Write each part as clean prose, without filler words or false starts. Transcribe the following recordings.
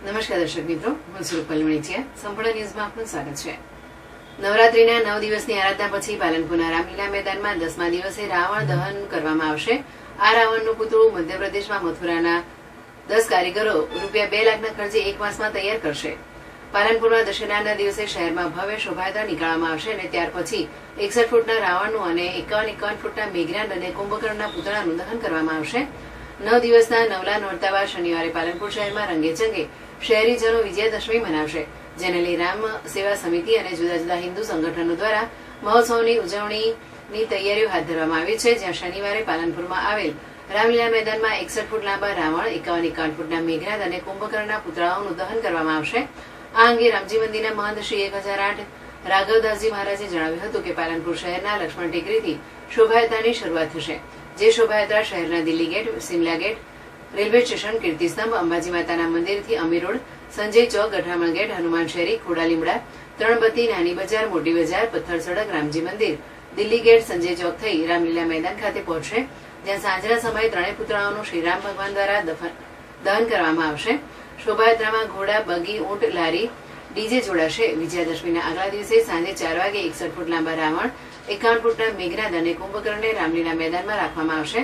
નમસ્કાર દર્શક મિત્રો, હું છું રૂપલમણી. સંપૂર્ણ ન્યૂઝમાં આપનું સ્વાગત છે. નવરાત્રીના 9 દિવસની આરાધના પછી પાલનપુરના રામલીલા મેદાનમાં 10મા દિવસે રાવણ દહન કરવામાં આવશે. આ રાવણનું પુતળું મધ્યપ્રદેશમાં મથુરાના 10 કારીગરો રૂપિયા 2 લાખના ખર્ચે એક માસમાં તૈયાર કરશે. પાલનપુરમાં દશેરાના દિવસે શહેરમાં ભવ્ય શોભાયાત્રા નીકાળવામાં આવશે અને ત્યાર પછી 61 ફૂટના રાવણનું અને 51 ફૂટના મેઘનાદ અને કુંભકર્ણના પુતળાનું દહન કરવામાં આવશે. 9 દિવસના નવલા નોરતા બાદ શનિવારે પાલનપુર શહેરમાં રંગેચંગે શહેરીજનો વિજયાદશમી મનાવશે, જેને લઈ રામ સેવા સમિતિ અને જુદા જુદા હિન્દુ સંગઠનો દ્વારા મહોત્સવની ઉજવણીની તૈયારીઓ હાથ ધરવામાં આવી છે. જ્યાં શનિવારે પાલનપુરમાં આવેલ રામલીલા મેદાનમાં 61 ફૂટ લાંબા રાવણ, 51 ફૂટના મેઘનાદ અને કુંભકર્ણના પુતળાઓનું દહન કરવામાં આવશે. આ અંગે રામજી મંદિરના મહંત શ્રી 1008 રાઘવદાસજી મહારાજે જણાવ્યું હતું કે પાલનપુર શહેરના લક્ષ્મણ ટેકરીથી શોભાયાત્રાની શરૂઆત થશે. જે શોભાયાત્રા શહેરના Delhi gate, Simla gate, railway station, Kirtistambh, Ambaji માતાના મંદિરથી અમીર રોડ, સંજય ચોક, ગઠામણ ગેટ, હનુમાન શેરી, ખોડા લીમડા, ત્રણબત્તી, નાની બજાર, મોટી બજાર, પથ્થર સડક, રામજી મંદિર, દિલ્હી ગેટ, સંજય ચોક થઈ રામલીલા મેદાન ખાતે પહોંચશે. જ્યાં સાંજના સમયે ત્રણેય પુતળાઓનું શ્રીરામ ભગવાન દ્વારા દહન કરવામાં આવશે. શોભાયાત્રામાં ઘોડા, બગી, ઊંટ, લારી, ડીજે જોડાશે. વિજયાદશમીના આગલા દિવસે સાંજે 4 વાગે 61 ફૂટ લાંબા રાવણ, 51 ફૂટના મેઘનાદ અને કુંભકર્ણને રામલીલા મેદાનમાં રાખવામાં આવશે.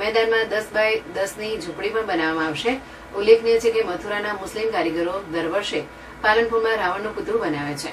મેદાનમાં 10 બાય 10ની ઝૂંપડી પણ બનાવવામાં આવશે. ઉલ્લેખનીય છે કે મથુરાના મુસ્લિમ કારીગરો દર વર્ષે પાલનપુરમાં રાવણનું પુતળું બનાવે છે.